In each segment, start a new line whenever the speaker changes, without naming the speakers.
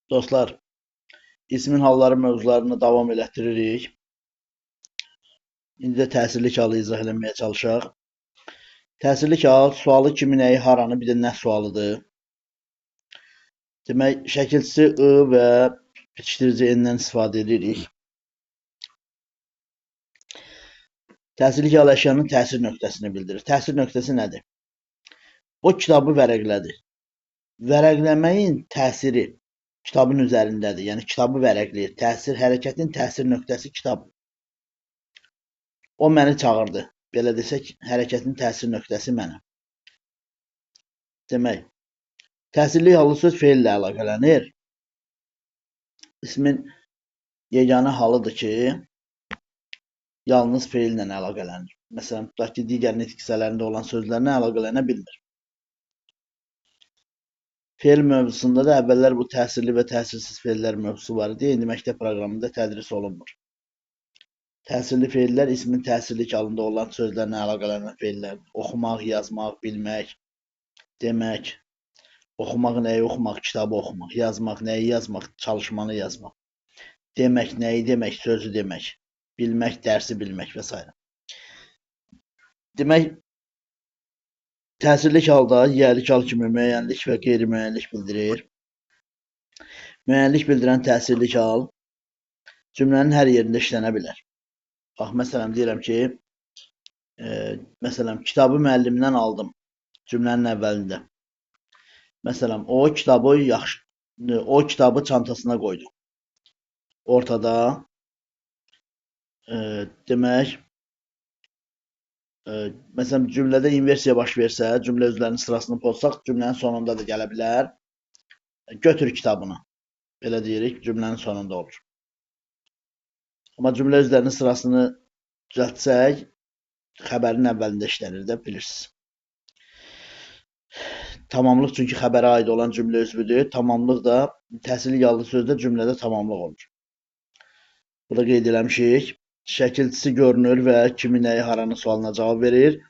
Dostlar, ismin halları mövzularını davam elətdiririk. İndi də təsirlik halı izah eləməyə çalışaq. Təsirlik hal sualı kimi, nəyi, haranı, bir də nə sualıdır. Demək, şəkilçisi I və bitişdirici N-dən istifadə edirik. Təsirlik hal əşyanın təsir nöqtəsini bildirir. Təsir nöqtəsi nədir? O kitabı vərəqlədir. Vərəqləməyin təsiri kitabın üzərindədir. Yəni kitabı vərəqləyir. Təsir, hərəkətin təsir nöqtəsi kitab. O məni çağırdı. Belə desək, hərəkətin təsir nöqtəsi mənəm. Demək, təsirli hallı söz feillə əlaqələnir. İsmin yeganə halıdır ki, yalnız feillə əlaqələnir. Məsələn, tutaq ki, digər nitq hissələrində olan sözlərlə əlaqələnə bilmir. Feil mövzusunda da əvvəllər bu təsirli və təsirsiz feillər mövzusu var idi. İndi məktəb proqramında tədris olunmur. Təsirli feillər ismin təsirlik halında olan sözlərlə əlaqələnən feillərdir. Oxumaq, yazmaq, bilmək, demək. Oxumaq nəyi oxumaq, kitabı oxumaq. Yazmaq nəyi yazmaq, çalışmanı yazmaq. Demək nəyi demək, sözü demək. Bilmək, dərsi bilmək və s. Demək, təsirlik halda yiyəlik hal kimi müəyyənlik və qeyri-müəyyənlik bildirir. Müəyyənlik bildirən təsirlik hal cümlənin hər yerində işlənə bilər. Bax, məsələn, deyirəm ki, məsələn, kitabı müəllimdən aldım cümlənin əvvəlində. Məsələn, o kitabı çantasına qoydu. Ortada demək, məsələn, cümlədə inversiya baş versə, cümlə özlərinin sırasını pozsaq, cümlənin sonunda da gələ bilər. Götür kitabını. Belə deyirik, cümlənin sonunda olur. Amma cümlə özlərinin sırasını düzəltsək, xəbərin əvvəlində işlənir də, bilirsiniz. Tamamlıq çünki xəbərə aid olan cümlə üzvüdür. Tamamlıq da təsirli hallı sözdə cümlədə tamamlıq olur. Burada qeyd eləmişik. Şəkilçisi görünür və kimi, nəyi, haranı sualına cavab verir.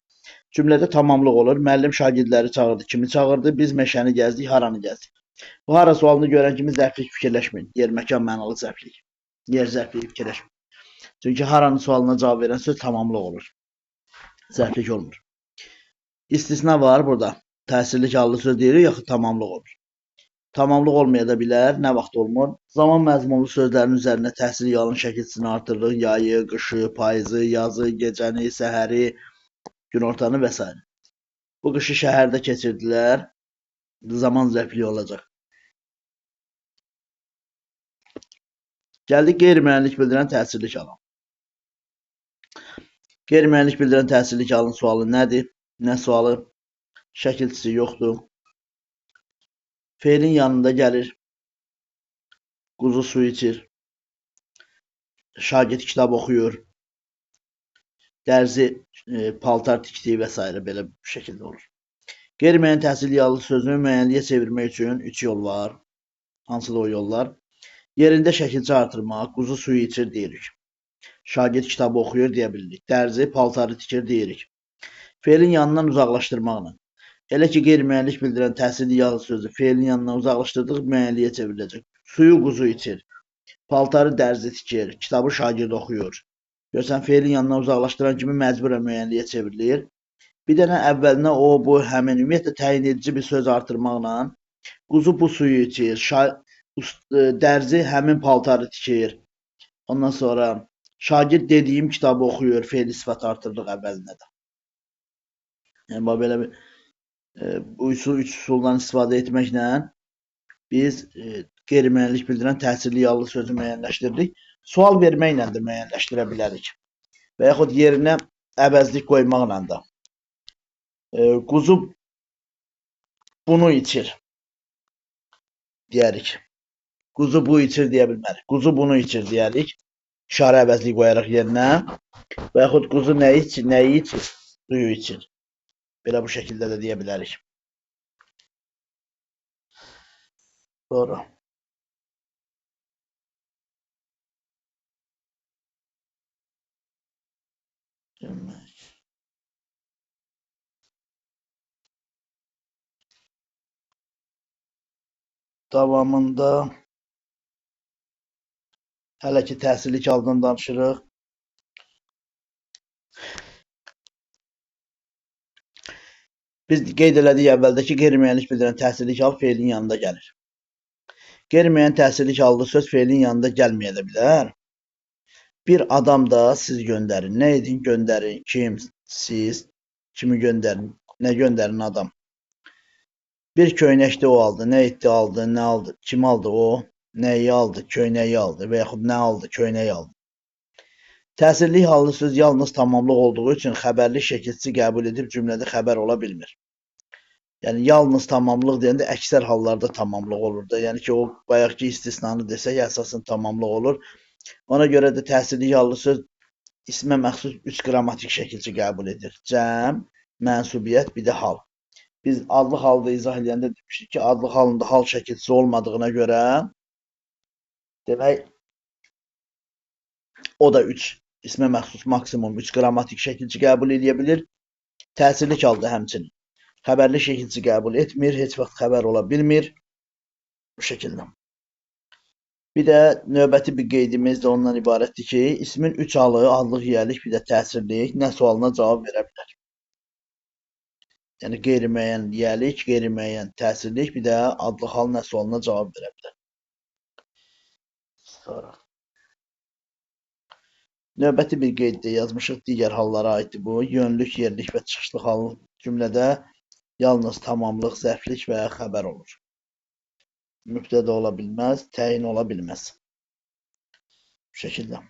Cümlədə tamamlıq olur. Müəllim şagirdləri çağırdı. Kimi çağırdı? Biz meşəni gəzdik, haranı gəzdik? Bu hara sualını görən kimi zərflik fikirləşməyin. Yer, məkan, mənalı zərflik. Yer zərfliyi fikirləşməyin. Çünki haranı sualına cavab verən söz tamamlıq olur. Zərflik olmur. İstisna var burada. Təsirlik hallı söz deyirik, yaxud tamamlıq olur. Tamamlıq olmaya da bilər, nə vaxt olmur? Zaman məzmunlu sözlərin üzərində təsirli halın şəkilçisini artırırıq. Yayı, qışı, payızı, yazı, gecəni, səhəri, günortanı və s. Bu qışı şəhərdə keçirdilər. Zaman zərfliyi olacaq. Gəldik qeyri-müəyyənlik bildirən təsirlik hala. Qeyri-müəyyənlik bildirən təsirlik halın sualı nədir? Nə sualı? Şəkilçisi yoxdur. Feilin yanında gəlir. Quzu su içir. Şagird kitab oxuyur. Dərzi paltar tikdiyi və s. belə bu şəkildə olur. Qeyri-müəyyən təsirli hallı sözünü müəyyənliyə çevirmək üçün 3 yol var. Hansıdır o yollar? Yerində şəkilçi artırmaq, quzu suyu içir deyirik. Şagird kitabı oxuyur deyə bilirik. Dərzi paltarı tikir deyirik. Feilin yanından uzaqlaşdırmaqla. Elə ki, qeyri-müəyyənlik bildirən təsirli hallı sözü feilin yanından uzaqlaşdırdıq, müəyyənliyə çevriləcək. Suyu quzu içir. Paltarı dərzi tikir. Kitabı şagird oxuyur. Görsən, feilin yanından uzaqlaşdıran kimi məcburən müəyyənliyə çevrilir. Bir dənə əvvəlinə o, bu, həmin, ümumiyyətlə təyin edici bir söz artırmaqla quzu bu suyu içir. Dərzi həmin paltarı tikir. Ondan sonra şagird dediyim kitabı oxuyur. Feil sifət artırırıq əvvəlinə də. Yəni, belə bir bu üç üsuldan istifadə etməklə biz qeyri-müəyyənlik bildirən təsirli hallı sözü müəyyənləşdirdik. Sual verməklə də müəyyənləşdirə bilərik. Və yaxud yerinə əvəzlik qoymaqla da. Quzu bunu içir deyərik. Quzu bu içir deyə bilmərik. Quzu bunu içir deyərik. İşarə əvəzlik qoyaraq yerinə. Və yaxud quzu nəyi içir? Suyu içir. Belə bu şəkildə də deyə bilərik. Doğru. Davamında Hələ ki təhsillik haldan danışırıq. Biz qeyd elədik əvvəldə ki, qeyri-müəyyənlik bildirən təhsillik hal feilin yanında gəlir. Qeyri-müəyyən təhsillik halda söz feilin yanında gəlməyə də bilər. Bir adam da siz göndərin. Nə edin? Göndərin. Kim? Siz. Kimi göndərin? Nə göndərin adam? Bir köynəkdə o aldı. Nə etdi? Aldı. Nə aldı? Kim aldı o? Nəyi aldı? Köynəyi aldı və yaxud nə aldı? Köynəyi aldı. Təsirlik hallı söz yalnız tamamlıq olduğu üçün xəbərli şəkilçisi qəbul edib cümlədə xəbər ola bilmir. Yəni yalnız tamamlıq deyəndə əksər hallarda tamamlıq olur da. Yəni ki, o bayaqki istisnanı desək əsasən tamamlıq olur. Ona görə də təsirlik hallı söz ismə məxsus 3 qrammatik şəkilçi qəbul edir. Cəm, mənsubiyyət, bir də hal. Biz adlı halda izah edəndə demişdik ki, adlı halında hal şəkilçisi olmadığına görə demək o da 3 ismə məxsus maksimum 3 qrammatik şəkilçi qəbul edə bilir. Təsirlik halda həmçinin xəbərli şəkilçi qəbul etmir, heç vaxt xəbər ola bilmir. Bu şəkildə. Bir də növbəti bir qeydimiz də ondan ibarətdir ki, ismin 3 halı, adlıq, yiyəlik, bir də təsirlik nə sualına cavab verə bilər. Yəni qeyri-müəyyən yiyəlik, qeyri-müəyyən təsirlik, bir də adlıq hal nə sualına cavab verə bilər. Sonra. Növbəti bir qeyddə yazmışıq, digər hallara aiddir bu. Yönlük, yerlik və çıxışlıq hal cümlədə yalnız tamamlıq, zərflik və xəbər olur. Mübtəda ola bilməz, təyin ola bilməz. Bu şəkildə.